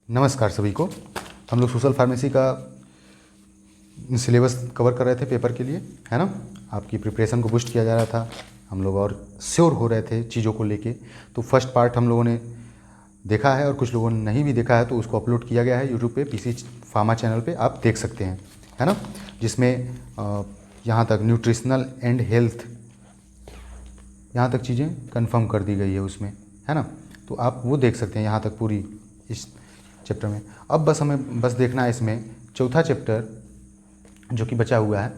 नमस्कार सभी को। हम लोग सोशल फार्मेसी का सिलेबस कवर कर रहे थे पेपर के लिए, है ना। आपकी प्रिपरेशन को बूस्ट किया जा रहा था, हम लोग और श्योर हो रहे थे चीज़ों को लेके। तो फर्स्ट पार्ट हम लोगों ने देखा है और कुछ लोगों ने नहीं भी देखा है, तो उसको अपलोड किया गया है यूट्यूब पे, पीसी फार्मा चैनल पे, आप देख सकते हैं, है ना। जिसमें यहाँ तक न्यूट्रिशनल एंड हेल्थ, यहाँ तक चीज़ें कंफर्म कर दी गई है उसमें, है ना। तो आप वो देख सकते हैं यहाँ तक पूरी इस चैप्टर में। अब बस हमें देखना है इसमें चौथा चैप्टर जो कि बचा हुआ है,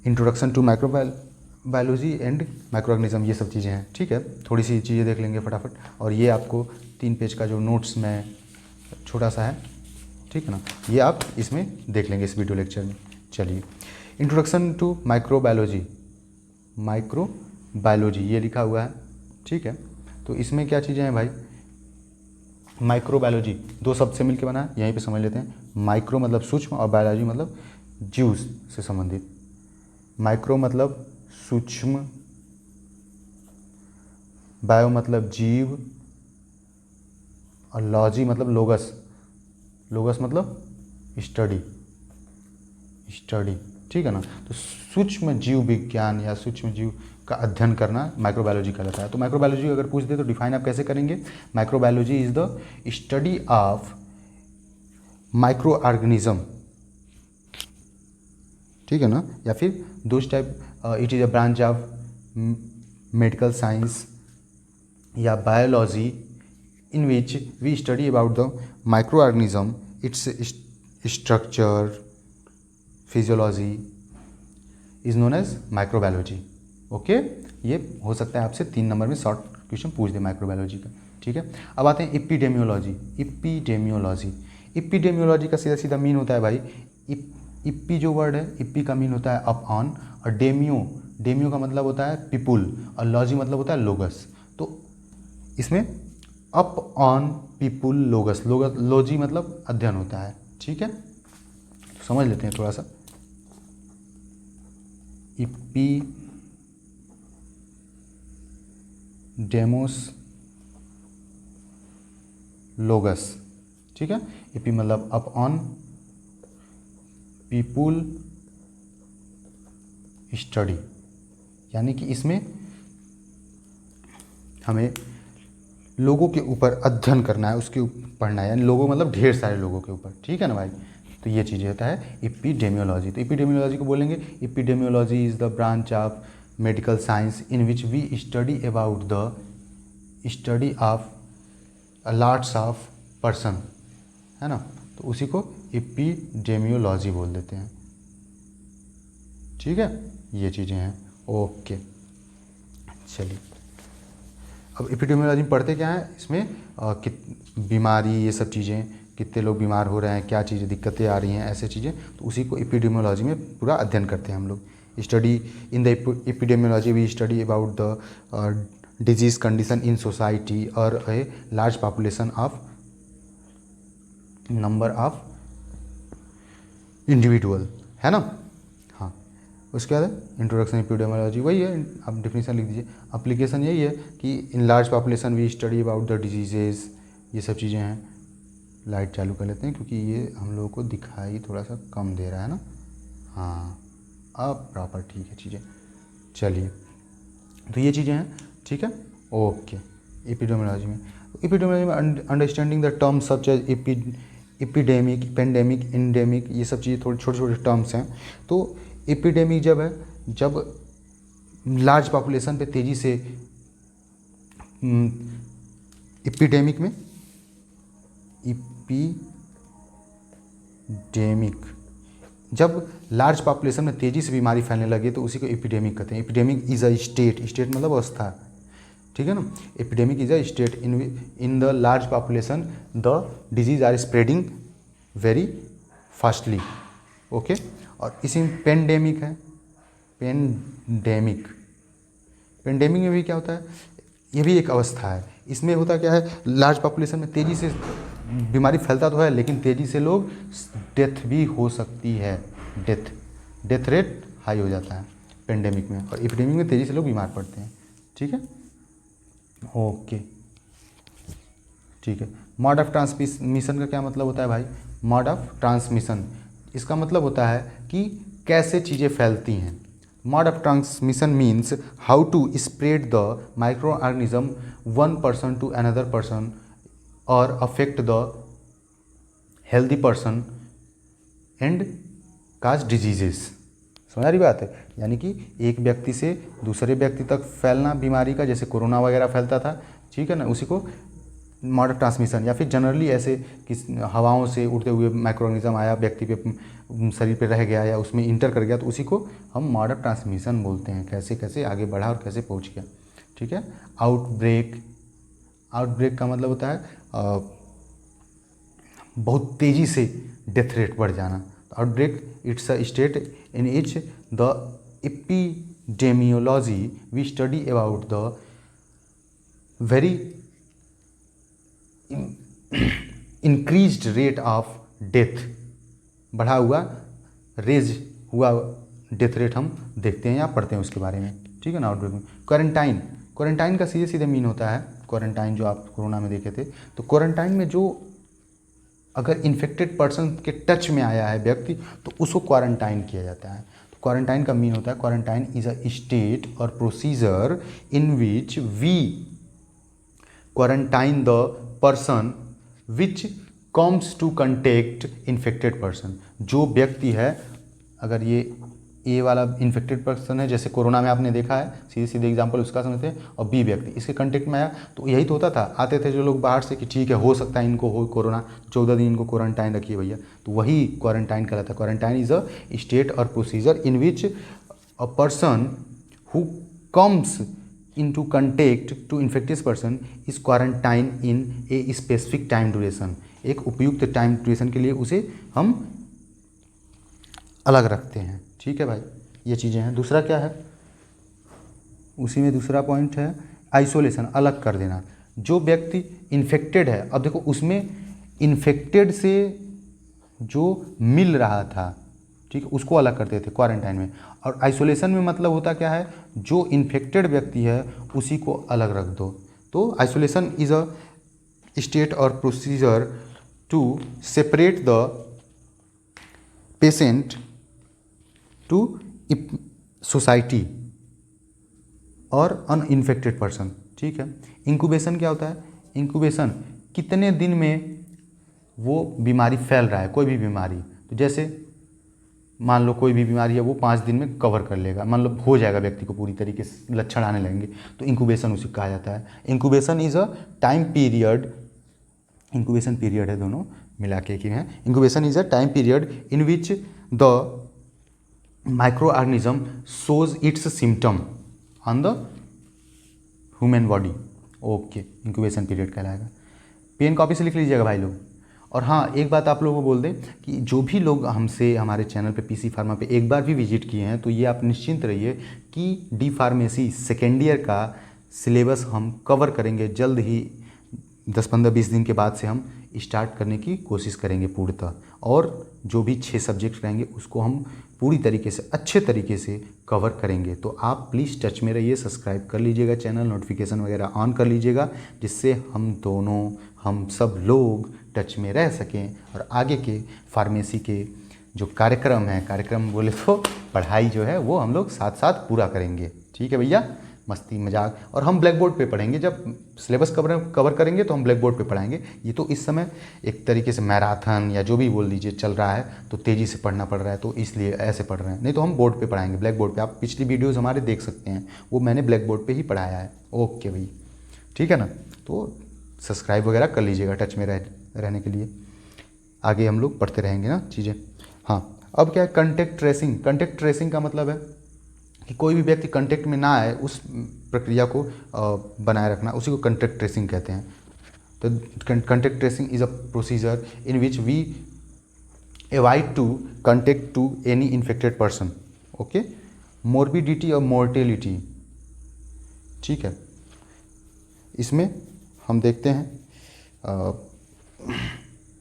introduction to microbiology and microorganism, ये सब चीज़ें हैं, ठीक है। थोड़ी सी चीज़ें देख लेंगे फटाफट, और ये आपको 3 पेज का जो नोट्स में छोटा सा है, ठीक है ना, ये आप इसमें देख लेंगे इस वीडियो लेक्चर में। चलिए, इंट्रोडक्शन टू माइक्रोबायोलॉजी ये लिखा हुआ है, ठीक है। तो इसमें क्या चीज़ें हैं भाई, माइक्रोबायोलॉजी 2 शब्द से मिलकर बना है, यहीं पे समझ लेते हैं। माइक्रो मतलब सूक्ष्म और बायोलॉजी मतलब जीव से संबंधित। माइक्रो मतलब सूक्ष्म, बायो मतलब जीव, और लॉजी मतलब लोगस। लोगस मतलब स्टडी, ठीक है ना। तो सूक्ष्म जीव विज्ञान या सूक्ष्म जीव का अध्ययन करना माइक्रोबायोलॉजी कहलाता है। तो माइक्रोबायोलॉजी अगर पूछ दे तो डिफाइन आप कैसे करेंगे? Microbiology is the study of micro organism, ठीक है ना। या फिर those type, it is a branch of medical science या biology in which we study about the micro organism, its structure, physiology is known as microbiology. Okay, ये हो सकता है आपसे 3 नंबर में शॉर्ट क्वेश्चन पूछ दे माइक्रोबायोलॉजी का, ठीक है। अब आते हैं एपिडेमियोलॉजी। एपिडेमियोलॉजी का सीधा सीधा मीन होता है भाई, इप्पी जो वर्ड है, इप्पी का मीन होता है अप ऑन, और डेमियो का मतलब होता है पीपुल, और लॉजी मतलब होता है लोगस। तो इसमें अप ऑन पीपुल लोगस, लॉजी मतलब अध्ययन होता है, ठीक है। तो समझ लेते हैं थोड़ा सा। एपिडेमोस लोगस, ठीक है। एपी मतलब अप ऑन, पीपुल स्टडी, यानी कि इसमें हमें लोगों के ऊपर अध्ययन करना है, उसके ऊपर पढ़ना है, यानी लोगों मतलब ढेर सारे लोगों के ऊपर, ठीक है ना भाई। तो ये चीज़ होता है एपिडेमियोलॉजी। तो एपिडेमियोलॉजी को बोलेंगे, epidemiology is the branch of medical science in which we study about the study of lots of person, है ना। तो उसी को एपिडेमियोलॉजी बोल देते हैं, ठीक है। ये चीज़ें हैं, ओके। चलिए, अब एपिडेमियोलॉजी में पढ़ते क्या है इसमें, बीमारी, ये सब चीज़ें, कितने लोग बीमार हो रहे हैं, क्या चीज़ें दिक्कतें आ रही हैं, ऐसे चीज़ें, तो उसी को एपिडेमियोलॉजी में पूरा अध्ययन करते हैं हम लोग। Study in the epidemiology we study about the disease condition in society और a large population of number of individual, है ना। हाँ, उसके बाद इंट्रोडक्शन एपिडेमियोलॉजी वही है, आप डेफिनेशन लिख दीजिए। एप्लीकेशन यही है कि in large population we study about the diseases, ये सब चीज़ें हैं। लाइट चालू कर लेते हैं क्योंकि ये हम लोगों को दिखाई थोड़ा सा कम दे रहा है ना। हाँ, अब प्रॉपर ठीक है चीज़ें। चलिए, तो ये चीज़ें हैं, ठीक है, ओके। एपिडेमियोलॉजी में understanding the terms such as epidemic, pandemic, endemic, ये सब चीज़ें थोड़ी छोटे छोटे टर्म्स हैं। तो एपिडेमिक जब है, जब लार्ज पॉपुलेशन पे तेज़ी से, एपिडेमिक में, एपिडेमिक जब लार्ज पॉपुलेशन में तेज़ी से बीमारी फैलने लगे तो उसी को एपिडेमिक कहते हैं। एपिडेमिक इज़ अ स्टेट मतलब अवस्था, ठीक है ना। Epidemic is a state in the large population the disease are spreading very fastly, okay. और इसी में पेंडेमिक है, पेंडेमिक में भी क्या होता है, ये भी एक अवस्था है। इसमें होता क्या है, लार्ज पॉपुलेशन में तेज़ी से बीमारी फैलता तो है, लेकिन तेज़ी से लोग डेथ भी हो सकती है, डेथ रेट हाई हो जाता है पेंडेमिक में, और एपिडेमिक में तेज़ी से लोग बीमार पड़ते हैं, ठीक है, ओके, ठीक है। मोड ऑफ ट्रांसमिशन का क्या मतलब होता है भाई? मोड ऑफ ट्रांसमिशन इसका मतलब होता है कि कैसे चीज़ें फैलती हैं। Mode of transmission means how to spread the micro organism one person to another person और affect the healthy person and cause diseases. समझ रही बात है? यानी कि एक व्यक्ति से दूसरे व्यक्ति तक फैलना बीमारी का, जैसे कोरोना वगैरह फैलता था, ठीक है ना, उसी को मोड ऑफ ट्रांसमिशन। या फिर जनरली ऐसे किस हवाओं से उड़ते हुए माइक्रो ऑर्गेनिज्म आया, व्यक्ति पे शरीर पे रह गया या उसमें इंटर कर गया, तो उसी को हम मोड ऑफ ट्रांसमिशन बोलते हैं। कैसे कैसे आगे बढ़ा और कैसे पहुंच गया, ठीक है। आउटब्रेक, आउटब्रेक का मतलब होता है बहुत तेज़ी से डेथ रेट बढ़ जाना। Outbreak it's a state in which the epidemiology we study about the very increased rate of death, बढ़ा हुआ रेज हुआ डेथ रेट हम देखते हैं या पढ़ते हैं उसके बारे में, ठीक है ना। आउटब्रेक में क्वारंटाइन, क्वारंटाइन का सीधे सीधे मीन होता है, क्वारंटाइन जो आप कोरोना में देखे थे, तो क्वारंटाइन में जो अगर इन्फेक्टेड पर्सन के टच में आया है व्यक्ति, तो उसको क्वारंटाइन किया जाता है। तो क्वारंटाइन का मीन होता है, क्वारंटाइन इज अ स्टेट और procedure in which we quarantine the person which comes to contact infected person. जो व्यक्ति है, अगर ये ए वाला इन्फेक्टेड पर्सन है, जैसे कोरोना में आपने देखा है, सीधे सीधे एग्जांपल उसका समझते हैं, और बी व्यक्ति इसके कंटेक्ट में आया, तो यही तो होता था, आते थे जो लोग बाहर से कि ठीक है हो सकता है इनको हो कोरोना, 14 दिन इनको क्वारंटाइन रखिए भैया, तो वही क्वारंटाइन कहलाता है। क्वारंटाइन इज अ स्टेट और procedure in which a person who comes into contact to infectious person is quarantine in a specific time duration। एक उपयुक्त टाइम ड्यूरेशन के लिए उसे हम अलग रखते हैं, ठीक है भाई। ये चीज़ें हैं। दूसरा क्या है, उसी में दूसरा पॉइंट है आइसोलेशन, अलग कर देना। जो व्यक्ति इन्फेक्टेड है, अब देखो उसमें इन्फेक्टेड से जो मिल रहा था, ठीक है, उसको अलग करते थे क्वारंटाइन में। और आइसोलेशन में मतलब होता क्या है, जो इन्फेक्टेड व्यक्ति है उसी को अलग रख दो। तो आइसोलेशन इज अ स्टेट और procedure to separate the patient to society और अनइन्फेक्टेड पर्सन, ठीक है। इंक्यूबेशन क्या होता है, इंक्यूबेशन कितने दिन में वो बीमारी फैल रहा है, कोई भी बीमारी, तो जैसे मान लो कोई भी बीमारी है वो 5 दिन में कवर कर लेगा, मान लो हो जाएगा व्यक्ति को पूरी तरीके से, लक्षण आने लगेंगे, तो इंक्यूबेशन उसे कहा जाता है। Incubation is a time period, incubation period है, दोनों मिला के ही हैं। Incubation is a time period in which the micro organism shows it's symptom on the human body. Okay, incubation period कहलाएगा। पेन कॉपी से लिख लीजिएगा भाई लोग। और हाँ, एक बात आप लोगों को बोल दें कि जो भी लोग हमसे हमारे चैनल पे पीसी फार्मा पे एक बार भी विजिट किए हैं, तो ये आप निश्चिंत रहिए कि डी फार्मेसी सेकेंड ईयर का सिलेबस हम कवर करेंगे जल्द ही। 10-15-20 दिन के बाद से हम स्टार्ट करने की कोशिश करेंगे पूर्णतः, और जो भी 6 सब्जेक्ट रहेंगे उसको हम पूरी तरीके से अच्छे तरीके से कवर करेंगे। तो आप प्लीज़ टच में रहिए, सब्सक्राइब कर लीजिएगा चैनल, नोटिफिकेशन वगैरह ऑन कर लीजिएगा, जिससे हम दोनों, हम सब लोग टच में रह सकें और आगे के फार्मेसी के जो कार्यक्रम हैं, कार्यक्रम बोले तो पढ़ाई जो है वो हम लोग साथ साथ पूरा करेंगे, ठीक है भैया। मस्ती मजाक, और हम ब्लैक बोर्ड पे पढ़ेंगे, जब सिलेबस कवर करेंगे तो हम ब्लैक बोर्ड पे पढ़ाएंगे। ये तो इस समय एक तरीके से मैराथन या जो भी बोल दीजिए चल रहा है, तो तेज़ी से पढ़ना पड़ रहा है, तो इसलिए ऐसे पढ़ रहे हैं, नहीं तो हम बोर्ड पे पढ़ाएंगे, ब्लैक बोर्ड पे। आप पिछली वीडियोज़ हमारे देख सकते हैं, वो मैंने ब्लैक बोर्ड पर ही पढ़ाया है। ओके भाई, ठीक है ना। तो सब्सक्राइब वगैरह कर लीजिएगा टच में रहने के लिए, आगे हम लोग पढ़ते रहेंगे ना चीज़ें। हाँ, अब क्या है, कंटेक्ट ट्रेसिंग। कंटेक्ट ट्रेसिंग का मतलब है कि कोई भी व्यक्ति कंटेक्ट में ना आए, उस प्रक्रिया को बनाए रखना, उसी को कंटेक्ट ट्रेसिंग कहते हैं। तो contact tracing is a procedure in which we avoid to contact to any infected person. Okay, morbidity और मोर्टेलिटी, ठीक है। इसमें हम देखते हैं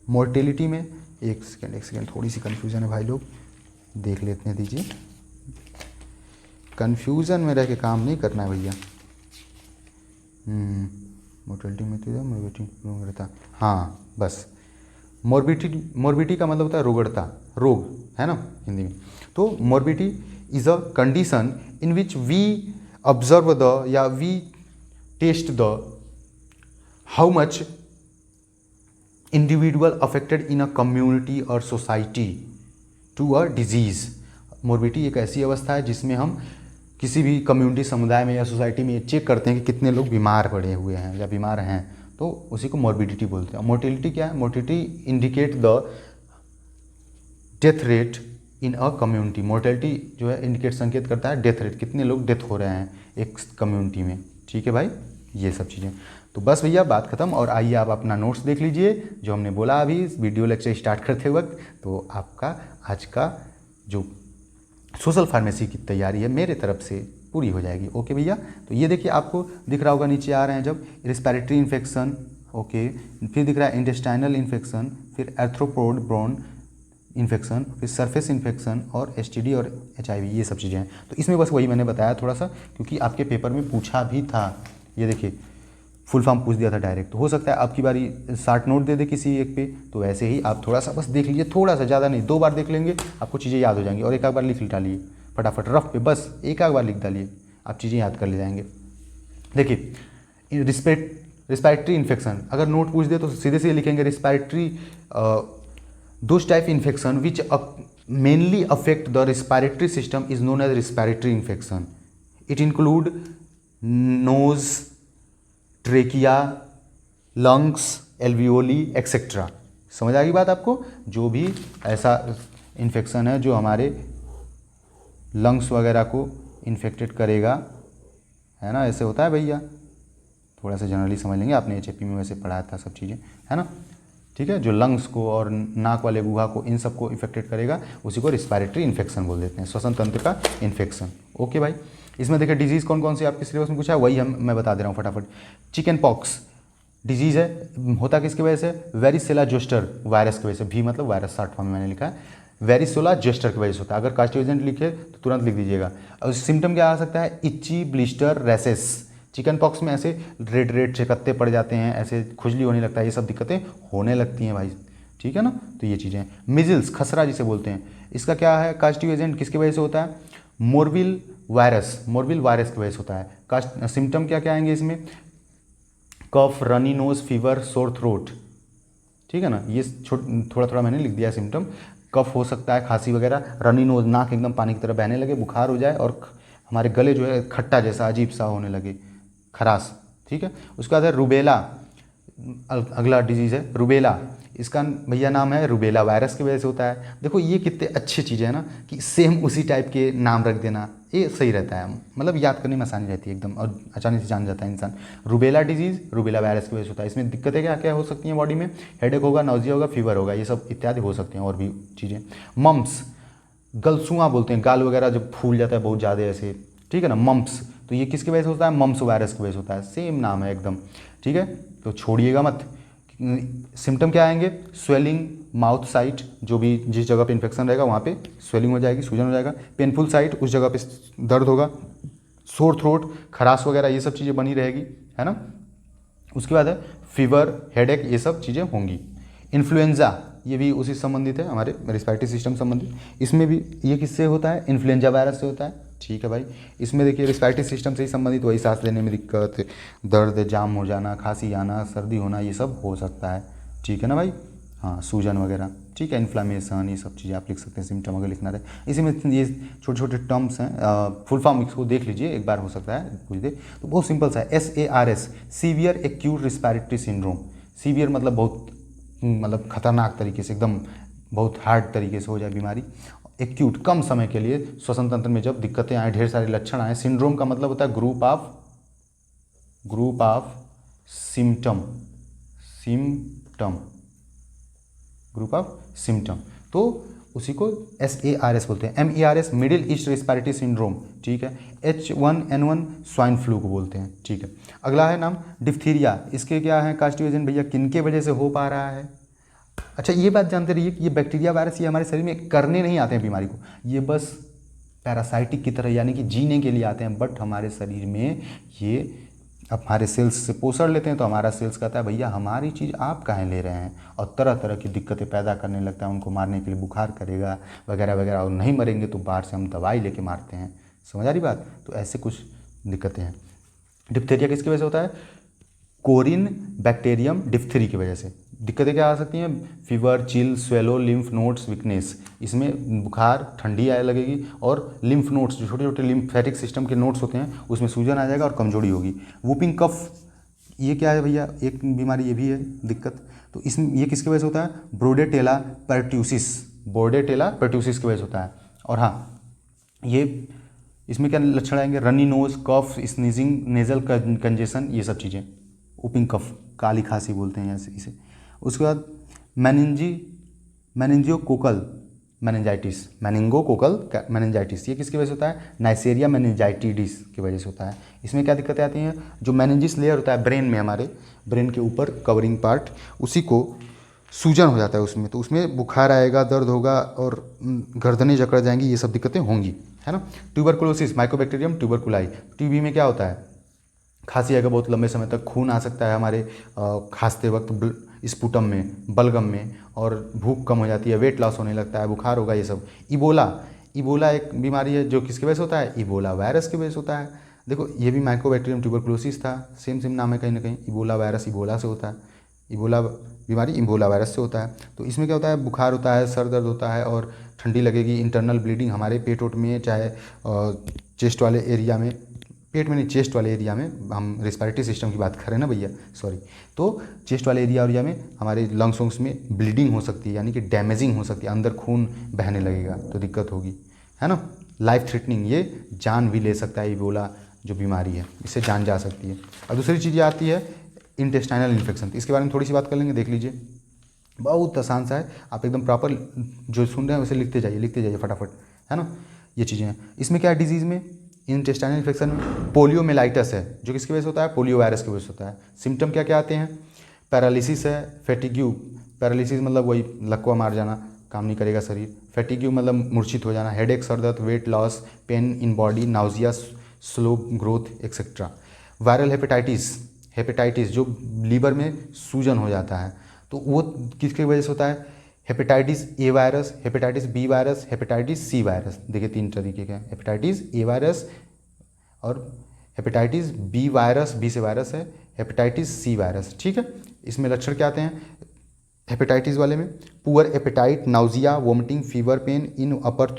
मोर्टेलिटी में, एक सेकेंड थोड़ी सी कन्फ्यूज़न है भाई लोग, देख लेते हैं, दीजिए। कन्फ्यूज़न में रह के काम नहीं करना है भैया। मोर्टेलिटी मृत्यु मोर्बिडिटी, हाँ बस मोर्बिडिटी का मतलब होता है रोगड़ता, रोग है ना हिंदी में। तो morbidity is a condition in which we observe the या we test the how much individual affected in a community और society to a disease. Morbidity एक ऐसी अवस्था है जिसमें हम किसी भी कम्युनिटी, समुदाय में या सोसाइटी में ये चेक करते हैं कि कितने लोग बीमार पड़े हुए हैं या बीमार हैं, तो उसी को मोर्बिडिटी बोलते हैं। मोर्टिलिटी क्या है? Mortality indicate the death rate in a community. Mortality जो है इंडिकेट, संकेत करता है डेथ रेट, कितने लोग डेथ हो रहे हैं एक कम्युनिटी में। ठीक है भाई, ये सब चीज़ें। तो बस भैया बात खत्म। और आइए आप अपना नोट्स देख लीजिए जो हमने बोला अभी वीडियो लेक्चर स्टार्ट करते वक्त। तो आपका आज का जो सोशल फार्मेसी की तैयारी है मेरे तरफ से पूरी हो जाएगी। ओके भैया, तो ये देखिए आपको दिख रहा होगा नीचे आ रहे हैं जब रिस्पिरेटरी इन्फेक्शन, ओके, फिर दिख रहा है इंटेस्टाइनल इन्फेक्शन, फिर एर्थ्रोपोड ब्रोन इन्फेक्शन, फिर सरफेस इन्फेक्शन और एसटीडी और एचआईवी, ये सब चीज़ें हैं। तो इसमें बस वही मैंने बताया थोड़ा सा, क्योंकि आपके पेपर में पूछा भी था। ये देखिए फुल फॉर्म पूछ दिया था डायरेक्ट। तो हो सकता है आपकी बारी 60 नोट दे दे किसी एक पे, तो वैसे ही आप थोड़ा सा बस देख लीजिए, थोड़ा सा, ज़्यादा नहीं, 2 बार देख लेंगे आपको चीज़ें याद हो जाएंगी। और एक आध बार लिख डालिए फटाफट रफ पे, बस एक आध बार लिख डालिए, आप चीज़ें याद कर ले जाएंगे। देखिए रिस्पिरेटरी इन्फेक्शन अगर नोट पूछ दे तो सीधे सीधे लिखेंगे respiratory those type infection which mainly affect the respiratory system is known as respiratory infection. It include nose, trachea, lungs, alveoli etcetera. समझ आ गई बात आपको? जो भी ऐसा इन्फेक्शन है जो हमारे लंग्स वगैरह को इन्फेक्टेड करेगा, है ना, ऐसे होता है भैया, थोड़ा सा जनरली समझ लेंगे, आपने एचएपी में वैसे पढ़ाया था सब चीज़ें, है ना। ठीक है, जो लंग्स को और नाक वाले गुहा को, इन सब को इफेक्टेड करेगा उसी को रिस्पिरेटरी इन्फेक्शन बोल देते हैं, श्वसन तंत्र का इन्फेक्शन। ओके भाई, इसमें देखिए डिजीज़ कौन कौन सी आपके सिलेबस में पूछा है वही मैं बता दे रहा हूँ फटाफट। चिकन पॉक्स डिजीज़ है, होता किसकी वजह से? वेरिसेला जोस्टर वायरस की वजह से। भी मतलब वायरस, शॉर्ट फॉर्म में मैंने लिखा है, वेरिसोला जोस्टर की वजह से होता है। अगर कास्टिव एजेंट लिखे तो तुरंत लिख दीजिएगा। और सिम्टम क्या आ सकता है? इच्ची, ब्लिस्टर, रैसेस। चिकन पॉक्स में ऐसे रेड रेड चकत्ते पड़ जाते हैं, ऐसे खुजली होने लगता है, ये सब दिक्कतें होने लगती हैं भाई। ठीक है ना, तो ये चीज़ें। मिजल्स, खसरा जिसे बोलते हैं, इसका क्या है? कास्टिव एजेंट किसकी वजह से होता है? मोरविल वायरस, मोरविल वायरस की वजह से होता है। सिम्टम क्या क्या आएंगे इसमें? Cough, runny nose, fever, sore throat. ठीक है ना, ये थोड़ा थोड़ा मैंने लिख दिया सिम्टम। कफ हो सकता है, खांसी वगैरह, रनी नोज, नाक एकदम पानी की तरह बहने लगे, बुखार हो जाए, और हमारे गले जो है खट्टा जैसा अजीब सा होने लगे, खराश। ठीक है, उसके बाद है रूबेला, अगला डिजीज़ है रूबेला। इसका भैया नाम है रूबेला वायरस की वजह से होता है। देखो ये कितने अच्छी चीज़ें हैं ना, कि सेम उसी टाइप के नाम रख देना, ये सही रहता है, मतलब याद करने में आसानी रहती है एकदम, और आसानी से जान जाता है इंसान। रूबेला डिजीज़ रूबेला वायरस की वजह से होता है। इसमें दिक्कतें क्या क्या हो सकती हैं बॉडी में? हेडेक होगा, नाउजिया होगा, फीवर होगा, ये सब इत्यादि हो सकते हैं, और भी चीज़ें। मम्प्स, गलसुआ बोलते हैं, गाल वगैरह जब फूल जाता है बहुत ज़्यादा ऐसे, ठीक है ना, मम्प्स, तो ये किसकी वजह से होता है? मम्प्स वायरस की वजह से होता है, सेम नाम है एकदम। ठीक है, तो छोड़िएगा मत। सिम्टम क्या आएंगे? स्वेलिंग, माउथ साइट, जो भी जिस जगह पे इन्फेक्शन रहेगा वहाँ पे स्वेलिंग हो जाएगी, सूजन हो जाएगा। पेनफुल साइट, उस जगह पे दर्द होगा। सोर थ्रोट, खराश वगैरह, ये सब चीज़ें बनी रहेगी, है ना। उसके बाद है फीवर, हेडेक, ये सब चीज़ें होंगी। इन्फ्लुएंजा, ये भी उसी संबंधित है, हमारे रेस्पिरेटरी सिस्टम संबंधित। इसमें भी ये किससे होता है? इन्फ्लुएंजा वायरस से होता है। ठीक है भाई, इसमें देखिए रेस्पिरेटरी सिस्टम से ही संबंधित, वही सांस लेने में दिक्कत, दर्द, जाम हो जाना, खांसी आना, सर्दी होना, ये सब हो सकता है। ठीक है ना भाई, हाँ, सूजन वगैरह। ठीक है, इन्फ्लामेशन, ये सब चीज़ें आप लिख सकते हैं सिम्टम अगर लिखना रहे। इसी में ये छोटे छोटे टर्म्स हैं, फुल फॉर्म इसको देख लीजिए एक बार, हो सकता है पूछ दे। तो बहुत सिंपल सा है, SARS, severe acute respiratory syndrome. Severe मतलब बहुत, मतलब खतरनाक तरीके से, एकदम बहुत हार्ड तरीके से हो जाए बीमारी। एक्यूट, कम समय के लिए श्वसन तंत्र में जब दिक्कतें आए, ढेर सारे लक्षण आए। सिंड्रोम का मतलब होता है group of symptom, group of symptom, तो उसी को SARS बोलते हैं। MERS, middle east respiratory syndrome. ठीक है, H1N1 स्वाइन फ्लू को बोलते हैं। ठीक है, अगला है नाम डिप्थीरिया। इसके क्या है कास्टिव एजेंट भैया, किन के वजह से हो पा रहा है? अच्छा, ये बात जानते रहिए कि ये बैक्टीरिया वायरस ये हमारे शरीर में करने नहीं आते हैं बीमारी को, ये बस पैरासाइटिक की तरह, यानी कि जीने के लिए आते हैं, बट हमारे शरीर में ये अब हमारे सेल्स से पोषण लेते हैं तो हमारा सेल्स कहता है भैया हमारी चीज़ आप काहे ले रहे हैं, और तरह तरह की दिक्कतें पैदा करने लगता है, उनको मारने के लिए बुखार करेगा वगैरह वगैरह, और नहीं मरेंगे तो बाहर से हम दवाई लेके मारते हैं। समझ आ रही बात? तो ऐसे कुछ दिक्कतें हैं। डिप्थेरिया किसकी वजह से होता है? कोरिन बैक्टीरियम डिप्थेरी की वजह से। दिक्कतें क्या आ सकती हैं? Fever, chill, swallow, lymph nodes weakness. इसमें बुखार, ठंडी आने लगेगी, और लिम्फ नोड्स जो छोटे छोटे लिम्फेटिक सिस्टम के नोड्स होते हैं उसमें सूजन आ जाएगा और कमजोरी होगी। वूपिंग कफ, ये क्या है भैया? एक बीमारी ये भी है दिक्कत। तो इसमें ये किसकी वजह से होता है? ब्रोडेटेला पर्ट्यूसिस, बोर्डेटेला पर्ट्यूसिस की वजह से होता है। और हाँ, ये इसमें क्या लक्षण आएंगे? रनी नोज, कफ, स्नीजिंग, नेजल कंजेशन, ये सब चीज़ें। वूपिंग कफ, काली खांसी बोलते हैं इसे। उसके बाद मेनिंजियोकोकल मेनिंजाइटिस, मेनिंगोकोकल मेनिंजाइटिस, ये किसकी वजह से होता है? नाइसेरिया मेनिंजाइटिडिस की वजह से होता है। इसमें क्या दिक्कतें आती हैं? जो मेनिंजिस लेयर होता है ब्रेन में, हमारे ब्रेन के ऊपर कवरिंग पार्ट, उसी को सूजन हो जाता है उसमें, तो उसमें बुखार आएगा, दर्द होगा और गर्दनें जकड़ जाएंगी, ये सब दिक्कतें होंगी, है ना। ट्यूबरकुलोसिस, माइकोबैक्टीरियम ट्यूबरकुलाई, टीबी में क्या होता है? खांसी आएगा, बहुत लंबे समय तक खून आ सकता है हमारे खांसते वक्त स्पुटम में, बलगम में, और भूख कम हो जाती है, वेट लॉस होने लगता है, बुखार होगा, ये सब। इबोला एक बीमारी है जो किसकी वजह से होता है? इबोला वायरस की वजह से होता है। देखो ये भी माइकोबैक्टीरियम ट्यूबरकुलोसिस था, सेम नाम है कहीं ना कहीं। इबोला वायरस इबोला से होता है, इबोला बीमारी इबोला वायरस से होता है। तो इसमें क्या होता है? बुखार होता है, सर दर्द होता है और ठंडी लगेगी, इंटरनल ब्लीडिंग हमारे पेट ओट में, चाहे चेस्ट वाले एरिया में, पेट में नहीं, चेस्ट वाले एरिया में, हम रेस्पिरेटरी सिस्टम की बात कर रहे हैं ना भैया, सॉरी। तो चेस्ट वाले एरिया में हमारे लंग्स में ब्लीडिंग हो सकती है, यानी कि डैमेजिंग हो सकती है, अंदर खून बहने लगेगा तो दिक्कत होगी, है ना। लाइफ थ्रेटनिंग, ये जान भी ले सकता है इबोला जो बीमारी है, इससे जान जा सकती है। और दूसरी चीज़ आती है इंटेस्टाइनल इन्फेक्शन, इसके बारे में थोड़ी सी बात कर लेंगे, देख लीजिए। बहुत आसान सा है, आप एकदम प्रॉपर जो सुन रहे हैं वैसे लिखते जाइए फटाफट, है ना। ये चीज़ें हैं। इसमें क्या है? डिजीज़ में, इंटेस्टाइनल इन्फेक्शन में पोलियोमेलाइटिस है, जो किसकी वजह से होता है? पोलियो वायरस की वजह से होता है। सिम्टम क्या क्या आते हैं? पैरालिसिस है, फैटिग्यू, पैरालिसिस मतलब वही लकवा मार जाना, काम नहीं करेगा शरीर। फैटिग्यू मतलब मूर्छित हो जाना, हेडेक, सर दर्द, weight loss, pain in body, nausea, slow growth etcetera. Viral hepatitis जो लीवर में सूजन हो जाता है, तो वो किसकी वजह से होता है? Hepatitis A virus, hepatitis B virus, hepatitis C virus. देखिए 3 तरीके के, हेपेटाइटिस ए वायरस और हेपेटाइटिस बी वायरस, बी से वायरस है, हेपेटाइटिस सी वायरस, ठीक है। इसमें लक्षण क्या आते हैं हेपेटाइटिस वाले में? Poor appetite, nausea, vomiting, fever, pain in upper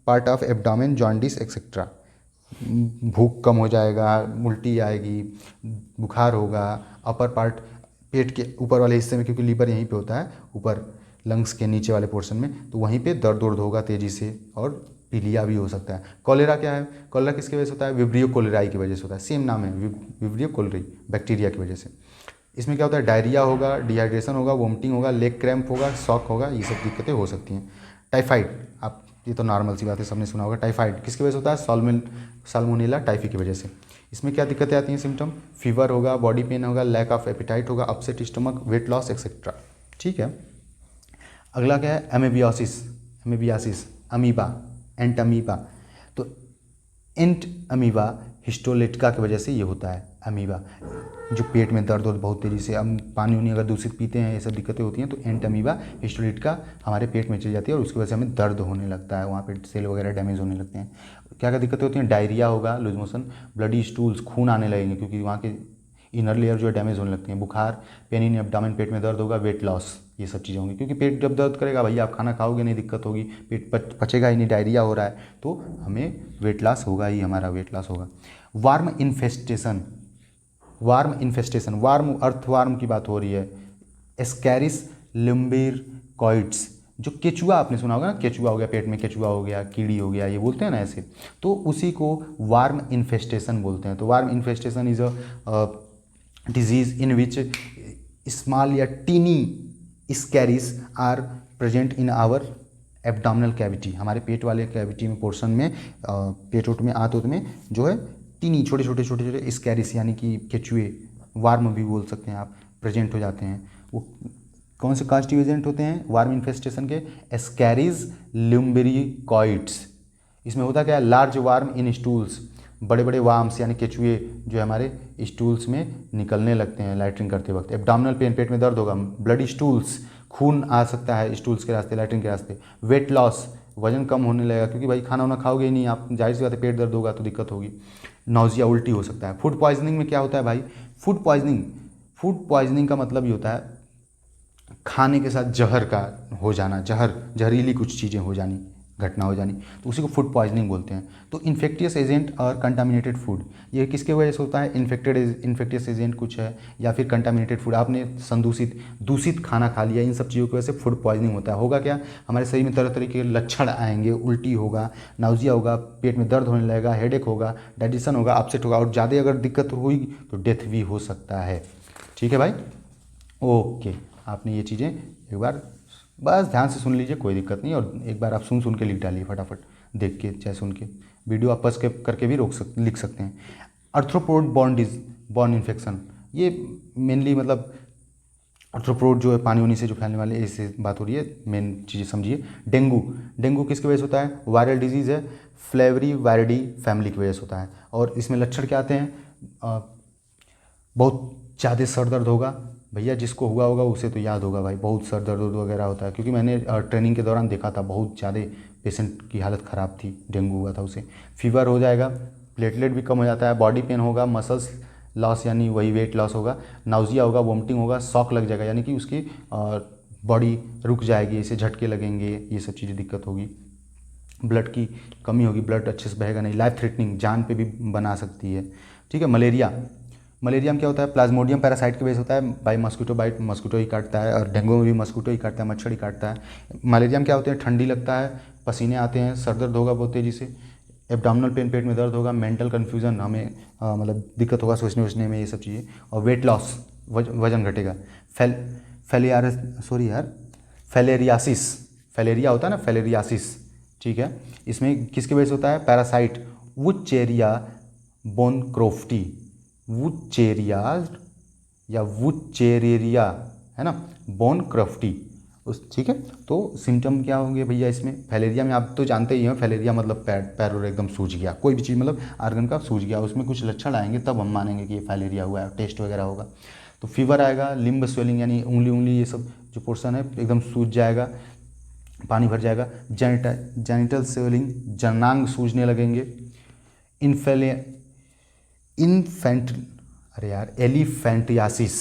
part of abdomen, jaundice etcetera. भूख कम हो जाएगा, उल्टी आएगी, बुखार होगा, अपर पार्ट पेट के ऊपर वाले हिस्से में, क्योंकि लीवर यहीं पे होता है ऊपर लंग्स के नीचे वाले पोर्शन में, तो वहीं पे दर्द होगा तेज़ी से, और पीलिया भी हो सकता है। कॉलेरा क्या है? कॉलेरा किसकी वजह से होता है? विब्रियो कोलेराई की वजह से होता है, सेम नाम है, विब्रियो कोलेराई, बैक्टीरिया की वजह से। इसमें क्या होता है? डायरिया होगा, डिहाइड्रेशन होगा, वोमिटिंग होगा, लेग क्रैम्प होगा, शॉक होगा, ये सब दिक्कतें हो सकती हैं। टाइफाइड, आप ये तो नॉर्मल सी बात है, सबने सुना होगा। टाइफाइड किसकी वजह से होता है? साल्मोनेला टाइफी की वजह से। इसमें क्या दिक्कतें आती हैं? सिम्टम फीवर होगा, बॉडी पेन होगा, लैक ऑफ एपिटाइट होगा, upset stomach, weight loss etcetera, ठीक है। अगला क्या है? एमेबियासिस, अमीबा, एंटअमीबा। तो एंटअमीबा हिस्टोलेटिका की वजह से ये होता है, अमीबा, जो पेट में दर्द होता बहुत तेज़ी से, हम पानी उनी अगर दूषित पीते हैं, ये सब दिक्कतें होती हैं, तो एंटअमीबा हिस्टोलेटिका हमारे पेट में चली जाती है और उसकी वजह से हमें दर्द होने लगता है, वहाँ पे सेल वगैरह डैमेज होने लगते हैं। क्या क्या दिक्कतें होती हैं? डायरिया होगा, लूज मोशन, ब्लडी स्टूल्स, खून आने लगेंगे, क्योंकि वहाँ के इनर लेयर जो है डैमेज होने लगती हैं। बुखार, पेन इन एब्डोमेन, पेट में दर्द होगा, वेट लॉस, ये सब चीज़ें होंगी, क्योंकि पेट जब दर्द करेगा भैया आप खाना खाओगे नहीं, दिक्कत होगी, पेट पचेगा ही नहीं, डायरिया हो रहा है, तो हमें वेट लॉस होगा ही, हमारा वेट लॉस होगा। वार्म इन्फेस्टेशन, वार्म अर्थवार्म की बात हो रही है। एस्कैरिस लुम्बिरकॉइड्स, जो केचुआ आपने सुना होगा ना, केचुआ हो गया, पेट में केचुआ हो गया, कीड़ी हो गया, ये बोलते हैं ना ऐसे, तो उसी को वार्म इन्फेस्टेशन बोलते हैं। तो worm infestation is a disease in which small या tiny ascaris are present in our abdominal cavity, हमारे पेट वाले कैविटी में, पोर्शन में, पेट उट में, आंत उत में जो है टीनी छोटे छोटे स्कैरिस यानी कि केचुए, वार्म भी बोल सकते हैं आप, प्रेजेंट हो जाते हैं। वो कौन से कास्टिव एजेंट होते हैं वार्म इन्फेस्टेशन के? एस्कैरिस लुम्बिरिकॉइड्स। इसमें होता क्या है? लार्ज वार्म इन स्टूल्स, बड़े बड़े वार्म्स यानी केचुए जो है हमारे स्टूल्स में निकलने लगते हैं लैट्रिन करते वक्त। एब्डोमिनल पेन, पेट में दर्द होगा। ब्लडी स्टूल्स, खून आ सकता है स्टूल्स के रास्ते, लैट्रिन के रास्ते। वेट लॉस, वजन कम होने लगेगा, क्योंकि भाई खाना वाना खाओगे ही नहीं आप, जाहिर सी बात है पेट दर्द होगा तो दिक्कत होगी। नौजिया, उल्टी हो सकता है। फूड पॉइजनिंग में क्या होता है भाई, फूड पॉइजनिंग का मतलब ये होता है खाने के साथ जहर का हो जाना, जहरीली कुछ चीज़ें हो जानी, घटना हो जानी, तो उसी को फूड पॉइजनिंग बोलते हैं। तो इन्फेक्टियस एजेंट और कंटामिनेटेड फूड, ये किसके वजह से होता है, इन्फेक्टियस एजेंट कुछ है या फिर कंटामिनेटेड फूड, आपने दूषित खाना खा लिया, इन सब चीज़ों की वजह से फूड पॉइजनिंग होता है। होगा क्या, हमारे शरीर में तरह तरह के लक्षण आएंगे, उल्टी होगा, नाउजिया होगा, पेट में दर्द होने लगेगा, हेडेक होगा, डाइजेशन होगा, अपसेट होगा, और ज़्यादा अगर दिक्कत हुई तो डेथ भी हो सकता है। ठीक है भाई, ओके, आपने ये चीज़ें एक बार बस ध्यान से सुन लीजिए, कोई दिक्कत नहीं, और एक बार आप सुन के लिख डालिए फटाफट, देख के चाहे सुन के, वीडियो आप पॉज करके भी लिख सकते हैं। अर्थ्रोपोड बॉर्न इन्फेक्शन, ये मेनली मतलब अर्थ्रोपोड जो है पानी वानी से जो फैलने वाले, इससे बात हो रही है, मेन चीज़ें समझिए। डेंगू किसकी वजह से होता है, वायरल डिजीज़ है, फ्लेवरी वायरडी फैमिली की वजह से होता है। और इसमें लक्षण क्या आते हैं, बहुत ज़्यादा सर दर्द होगा, भैया जिसको हुआ होगा उसे तो याद होगा भाई, बहुत सर दर्द वगैरह होता है, क्योंकि मैंने ट्रेनिंग के दौरान देखा था, बहुत ज़्यादा पेशेंट की हालत ख़राब थी, डेंगू हुआ था उसे। फीवर हो जाएगा, प्लेटलेट भी कम हो जाता है, बॉडी पेन होगा, मसल्स लॉस यानी वही वेट लॉस होगा, नाउजिया होगा, वोमिटिंग होगा, शॉक लग जाएगा यानी कि उसकी बॉडी रुक जाएगी, इसे झटके लगेंगे, ये सब चीज़ें दिक्कत होगी। ब्लड की कमी होगी, ब्लड अच्छे से बहेगा नहीं, लाइफ थ्रेटनिंग, जान पे भी बना सकती है। ठीक है। मलेरिया में क्या होता है, प्लाज्मोडियम पैरासाइट की वजह से होता है, बाई मस्कीटो बाइट, मस्कीटो ही काटता है, और डेंगू में भी मस्कीटो ही काटता है, मच्छर ही काटता है। मलेरिया में क्या होते हैं, ठंडी लगता है, पसीने आते हैं, सर दर्द होगा बहुत तेज़ी से, एब्डोमिनल पेन, पेट में दर्द होगा, मेंटल कन्फ्यूजन, हमें मतलब दिक्कत होगा सोचने वोचने में, ये सब चीज़ें, और वेट लॉस, वजन घटेगा। फैलेरिया होता है ना, फैलेरियासिस, ठीक है। इसमें किसकी वजह से होता है, पैरासाइट वुचेरिया बोनक्रोफ्टी, वुचेरिया या वुचेरेरिया है ना, बोनक्रोफ्टी उस, ठीक है। तो सिम्टम क्या होंगे भैया इसमें, फैलेरिया में आप तो जानते ही हैं, फैलेरिया मतलब पैर और एकदम सूज गया, कोई भी चीज़ मतलब आर्गन का सूज गया, उसमें कुछ लक्षण आएंगे तब हम मानेंगे कि ये फैलेरिया हुआ है, टेस्ट वगैरह होगा। तो फीवर आएगा, लिम्ब स्वेलिंग यानी उंगली ये सब जो पोर्सन है एकदम सूज जाएगा, पानी भर जाएगा। जेनिटल स्वेलिंग, जननांग सूजने लगेंगे। एलिफेंटियासिस,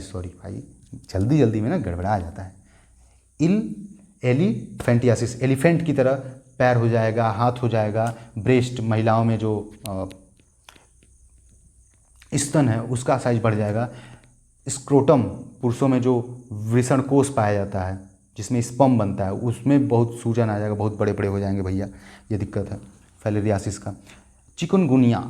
सॉरी भाई, जल्दी में ना गड़बड़ा जाता है। एलिफेंटियासिस, एलिफेंट की तरह पैर हो जाएगा, हाथ हो जाएगा। ब्रेस्ट, महिलाओं में जो स्तन है उसका साइज बढ़ जाएगा। स्क्रोटम, पुरुषों में जो वृषण कोष पाया जाता है जिसमें स्पर्म बनता है, उसमें बहुत सूजन आ जाएगा, बहुत बड़े बड़े हो जाएंगे भैया, ये दिक्कत है फैलेरियासिस का। चिकनगुनिया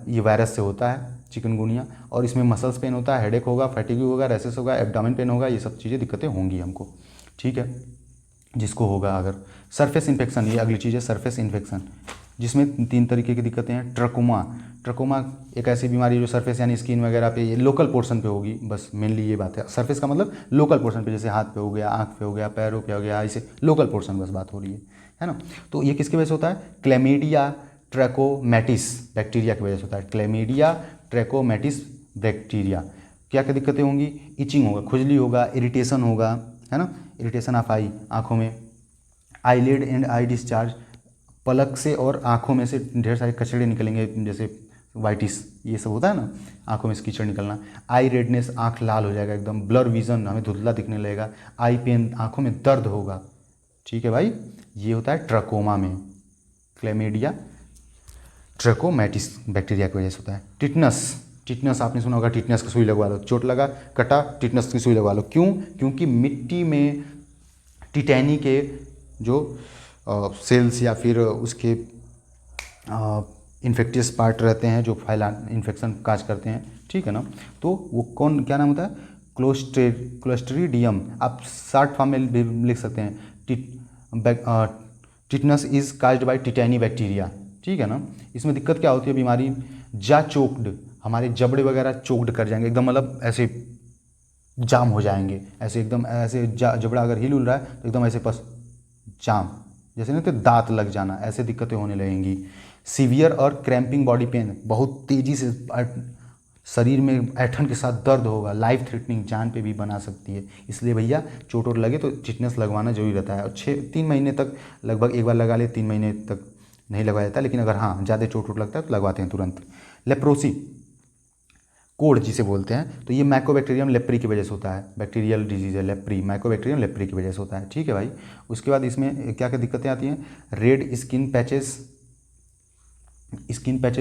ये वायरस से होता है, चिकनगुनिया, और इसमें मसल्स पेन होता है, हेडेक होगा, फैटिग होगा, रेसेस होगा, एब्डोमेन पेन होगा, ये सब चीज़ें दिक्कतें होंगी हमको, ठीक है, जिसको होगा अगर। सरफेस इन्फेक्शन, ये अगली चीज़ है, सरफेस इन्फेक्शन, जिसमें 3 तरीके की दिक्कतें हैं। ट्रकोमा एक ऐसी बीमारी है जो सरफेस यानी स्किन वगैरह पे, ये लोकल पोर्शन पे होगी, बस मेनली ये बात है। सरफेस का मतलब लोकल पोर्शन पे, जैसे हाथ पे हो गया, आँख पे हो गया, पैरों पे हो गया, ऐसे लोकल पोर्शन बस बात हो रही है ना। तो ये किसकी वजह से होता है, क्लेमीडिया ट्रैकोमैटिस बैक्टीरिया की वजह से होता है। क्लेमीडिया ट्रैकोमैटिस बैक्टीरिया, क्या क्या दिक्कतें होंगी, इचिंग होगा, खुजली होगा, इरिटेशन होगा, है ना, इरिटेशन ऑफ आई, आँखों में, आईलिड एंड आई डिस्चार्ज, पलक से और आँखों में से ढेर सारे कचड़े निकलेंगे, जैसे वाइटिस ये सब होता है ना, आँखों में से कीचड़ निकलना। आई रेडनेस, आँख लाल हो जाएगा एकदम। ब्लर विजन, हमें धुंधला दिखने लगेगा। आई पेन, आँखों में दर्द होगा, ठीक है भाई, ये होता है ट्रकोमा में, क्लेमीडिया ट्रैकोमैटिस बैक्टीरिया की वजह से होता है। टिटनस आपने सुना होगा, टिटनस की सुई लगवा लो, चोट लगा, कटा, टिटनस की सुई लगवा लो। क्यों, क्योंकि मिट्टी में टिटैनी के जो सेल्स या फिर उसके इन्फेक्टियस पार्ट रहते हैं जो इन्फेक्शन काज करते हैं, ठीक है ना। तो वो क्या नाम होता है, क्लोस्ट्रीडियम, आप शॉर्ट फॉर्म में भी लिख सकते हैं, tetanus is caused by टिटैनी bacteria, ठीक है ना। इसमें दिक्कत क्या होती है, बीमारी चोक्ड, हमारे जबड़े वगैरह चोक्ड कर जाएंगे एकदम, मतलब ऐसे जाम हो जाएंगे, ऐसे एकदम ऐसे जबड़ा अगर हिल उल रहा है तो एकदम ऐसे जाम, जैसे नहीं तो दांत लग जाना, ऐसे दिक्कतें होने लगेंगी। सीवियर और क्रैम्पिंग बॉडी पेन, बहुत तेज़ी से शरीर में ऐंठन के साथ दर्द होगा, लाइफ थ्रेटनिंग, जान पे भी बना सकती है। इसलिए भैया चोट वोट लगे तो टिटनेस लगवाना जरूरी रहता है। और 3 महीने तक लगभग एक बार लगा ले, 3 महीने तक नहीं लगवाया जाता, लेकिन अगर हाँ ज़्यादा चोट वोट लगता है तो लगवाते हैं तुरंत। लेप्रोसी कोढ़ जिसे बोलते हैं, तो ये माइकोबैक्टीरियम लेप्री की वजह से होता है। बैक्टीरियल डिजीज है लेप्री, माइकोबैक्टीरियम लेप्री की वजह से होता है। ठीक है भाई। उसके बाद इसमें क्या क्या दिक्कतें आती हैं? रेड स्किन पैचेस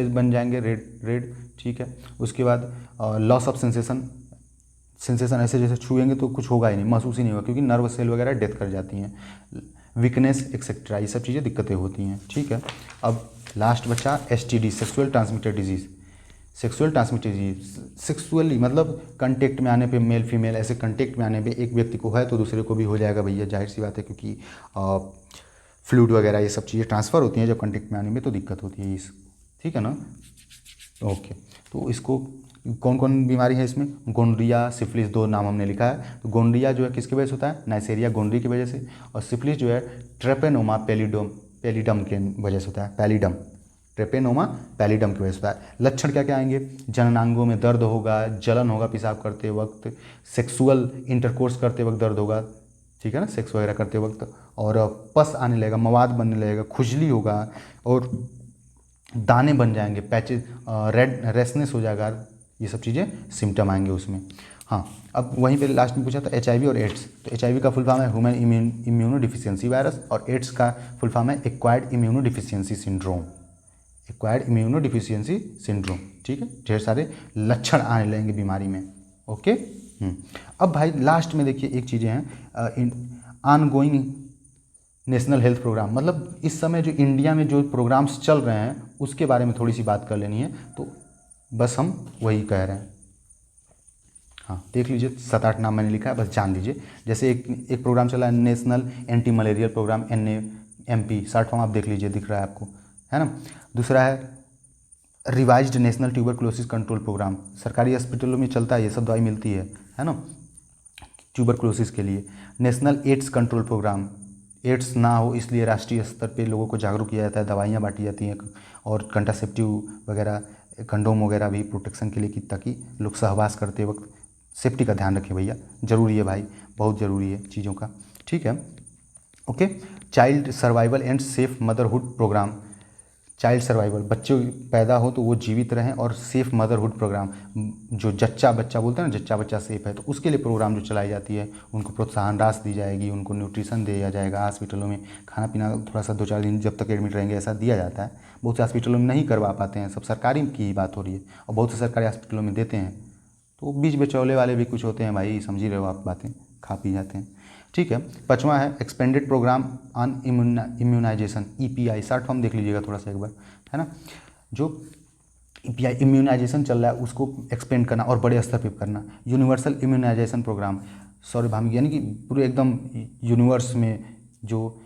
बन जाएंगे, रेड। ठीक है। उसके बाद लॉस ऑफ सेंसेशन ऐसे जैसे छुएंगे तो कुछ होगा ही नहीं, महसूस ही नहीं होगा, क्योंकि नर्व सेल वगैरह डेथ कर जाती हैं। वीकनेस एक्सेट्रा, ये सब चीज़ें दिक्कतें होती हैं। ठीक है। अब लास्ट बचा STD, sexual transmitted disease. Sexually मतलब कंटेक्ट में आने पे, मेल फीमेल ऐसे कंटेक्ट में आने पे एक व्यक्ति को है तो दूसरे को भी हो जाएगा भैया, जाहिर सी बात है, क्योंकि फ्लूइड वगैरह ये सब चीज़ें ट्रांसफ़र होती हैं जब कंटेक्ट में आने में, तो दिक्कत होती है इस। ठीक है ना। ओके। तो इसको कौन कौन बीमारी है इसमें? गोनरिया, सिफिलिस, 2 नाम हमने लिखा है। तो गोनरिया जो है किसकी वजह से होता है? नाइसेरिया गोनरी की वजह से। और सिफिलिस जो है ट्रेपेनोमा पैलिडम के वजह से होता है। ट्रेपेनोमा पैलिडम की वजह से होता है। लक्षण क्या क्या आएंगे? जननांगों में दर्द होगा, जलन होगा पेशाब करते वक्त, सेक्सुअल इंटरकोर्स करते वक्त दर्द होगा, ठीक है ना, सेक्स वगैरह करते वक्त, और पस आने लगेगा, मवाद बनने लगेगा, खुजली होगा, और दाने बन जाएंगे, पैचेज, रेड रेसनेस हो जाएगा। ये सब चीज़ें सिम्टम आएंगे उसमें। हाँ, अब वहीं पे लास्ट में पूछा था HIV और एड्स। तो HIV का फुल फॉर्म है ह्यूमन इम्यूनो डिफिशियंसी वायरस, और एड्स का फुल फॉर्म है एक्वायर्ड इम्यूनो डिफिशियंसी सिंड्रोम। ठीक है। ढेर सारे लक्षण आने लगेंगे बीमारी में। ओके। अब भाई लास्ट में देखिए एक चीज़ें हैं, ऑनगोइंग नेशनल हेल्थ प्रोग्राम, मतलब इस समय जो इंडिया में जो प्रोग्राम्स चल रहे हैं उसके बारे में थोड़ी सी बात कर लेनी है, तो बस हम वही कह रहे हैं। हाँ, देख लीजिए 7-8 नाम मैंने लिखा है, बस जान लीजिए। जैसे एक प्रोग्राम चला है national anti malarial program, NAMP, short form आप देख लीजिए, दिख रहा है आपको, है ना। दूसरा है revised national tuberculosis control program, सरकारी हॉस्पिटलों में चलता है, ये सब दवाई मिलती है ना, ट्यूबरक्लोसिस के लिए। National AIDS control program, AIDS ना हो इसलिए राष्ट्रीय स्तर पे लोगों को जागरूक किया जाता है, दवाइयाँ बांटी जाती हैं, और कंट्रासेप्टिव वगैरह, कंडोम वगैरह भी प्रोटेक्शन के लिए, ताकि लोग सहवास करते वक्त सेफ्टी का ध्यान रखें भैया, ज़रूरी है भाई, बहुत ज़रूरी है चीज़ों का। ठीक है। Okay. Child survival and safe motherhood program, child survival, बच्चे पैदा हो तो वो जीवित रहें, और सेफ मदरहुड प्रोग्राम, जो जच्चा बच्चा बोलते हैं ना, जच्चा बच्चा सेफ है, तो उसके लिए प्रोग्राम जो चलाई जाती है, उनको प्रोत्साहन राशि दी जाएगी, उनको न्यूट्रिशन दिया जाएगा, हॉस्पिटलों में खाना पीना थोड़ा सा 2-4 दिन जब तक एडमिट रहेंगे ऐसा दिया जाता है। बहुत से हॉस्पिटलों में नहीं करवा पाते हैं, सब सरकारी की ही बात हो रही है, और बहुत से सरकारी हॉस्पिटलों में देते हैं, तो बीच बिचौले वाले भी कुछ होते हैं भाई, समझ ही रहे हो आप बातें, खा पी जाते हैं। ठीक है। 5वां है expanded program on immunization, EPI, short form देख लीजिएगा थोड़ा सा एक बार, है ना। जो EPI इम्यूनाइजेशन चल रहा है उसको एक्सपेंड करना और बड़े स्तर पर करना। यूनिवर्सल इम्यूनाइजेशन प्रोग्राम, सार्वभौमिक, यानी कि पूरे एकदम यूनिवर्स में जो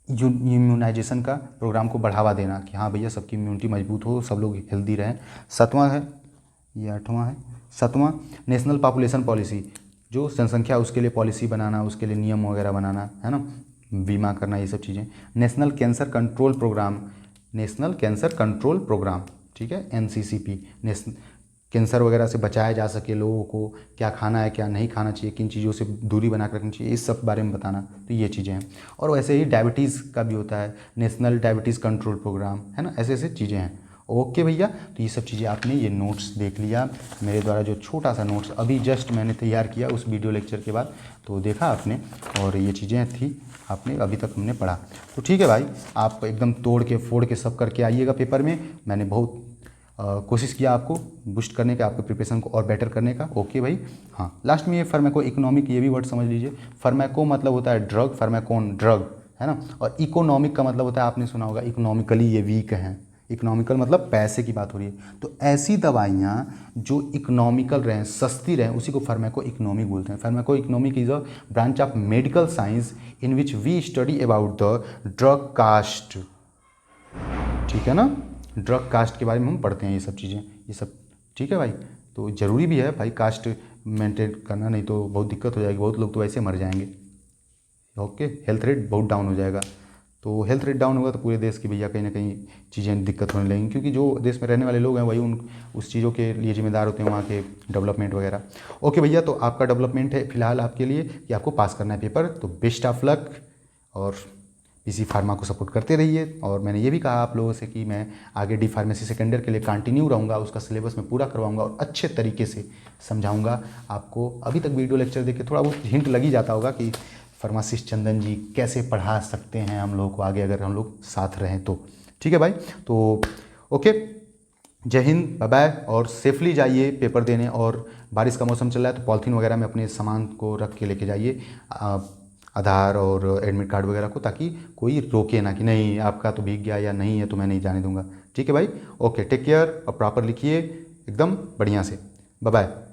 इम्यूनाइजेशन का प्रोग्राम को बढ़ावा देना, कि हाँ भैया सबकी इम्यूनिटी मजबूत हो, सब लोग हेल्दी रहें। 7वां है, ये 8वां है, 7वां नेशनल पॉपुलेशन पॉलिसी, जो जनसंख्या उसके लिए पॉलिसी बनाना, उसके लिए नियम वगैरह बनाना, है ना, बीमा करना, ये सब चीज़ें। नेशनल कैंसर कंट्रोल प्रोग्राम, ठीक है, NCCP, नेशनल कैंसर वगैरह से बचाया जा सके, लोगों को क्या खाना है क्या नहीं खाना चाहिए, किन चीज़ों से दूरी बना कर रखनी चाहिए, इस सब बारे में बताना, तो ये चीज़ें हैं। और वैसे ही डायबिटीज़ का भी होता है, नेशनल डायबिटीज़ कंट्रोल प्रोग्राम, है ना, ऐसे ऐसे चीज़ें हैं। ओके भैया, तो ये सब चीज़ें आपने ये नोट्स देख लिया, मेरे द्वारा जो छोटा सा नोट्स अभी जस्ट मैंने तैयार किया उस वीडियो लेक्चर के बाद, तो देखा आपने, और ये चीज़ें थी आपने अभी तक हमने पढ़ा। तो ठीक है भाई, आप एकदम तोड़ के फोड़ के सब करके आइएगा पेपर में। मैंने बहुत कोशिश किया आपको बूस्ट करने का, आपके प्रिपरेशन को और बेटर करने का। ओके भाई। हाँ, लास्ट में ये फार्माको इकोनॉमिक, ये भी वर्ड समझ लीजिए। फार्माको मतलब होता है ड्रग, फार्माकोन ड्रग, है ना, और इकोनॉमिक का मतलब होता है, आपने सुना होगा, इकोनॉमिकली ये वीक हैं। इकोनॉमिकल मतलब पैसे की बात हो रही है, तो ऐसी दवाइयाँ जो इकोनॉमिकल रहें, सस्ती रहें, उसी को फार्माको इकोनॉमिक बोलते हैं। Pharmaco economic is a branch of medical science in which we study about the drug cost, ठीक है ना, ड्रग कास्ट के बारे में हम पढ़ते हैं ये सब चीज़ें, ये सब, ठीक है भाई। तो ज़रूरी भी है भाई कास्ट मेंटेन करना, नहीं तो बहुत दिक्कत हो जाएगी, बहुत लोग तो ऐसे मर जाएंगे। ओके, हेल्थ रेट बहुत डाउन हो जाएगा। तो हेल्थ रेट डाउन होगा तो पूरे देश की भैया कहीं ना कहीं चीज़ें दिक्कत होने लगेंगी, क्योंकि जो देश में रहने वाले लोग हैं वही उस चीज़ों के लिए जिम्मेदार होते हैं, वहाँ के डेवलपमेंट वगैरह। ओके भैया, तो आपका डेवलपमेंट है फिलहाल आपके लिए कि आपको पास करना है पेपर, तो बेस्ट ऑफ लक, और पीसी फार्मा को सपोर्ट करते रहिए। और मैंने ये भी कहा आप लोगों से कि मैं आगे डी फार्मेसी सेकेंड ईयर के लिए कंटिन्यू रहूँगा, उसका सिलेबस मैं पूरा करवाऊँगा और अच्छे तरीके से समझाऊँगा आपको। अभी तक वीडियो लेक्चर देख के थोड़ा बहुत हिंट लग ही जाता होगा कि फार्मासिस्ट चंदन जी कैसे पढ़ा सकते हैं हम लोग को आगे, अगर हम लोग साथ रहें तो। ठीक है भाई, तो ओके, जय हिंद, बाय बाय, और सेफली जाइए पेपर देने। और बारिश का मौसम चल रहा है तो पॉलिथीन वगैरह में अपने सामान को रख के लेके जाइए, आधार और एडमिट कार्ड वगैरह को, ताकि कोई रोके ना कि नहीं आपका तो भीग गया या नहीं है तो मैं नहीं जाने दूंगा। ठीक है भाई, ओके, टेक केयर और प्रॉपर लिखिए एकदम बढ़िया से। Bye bye.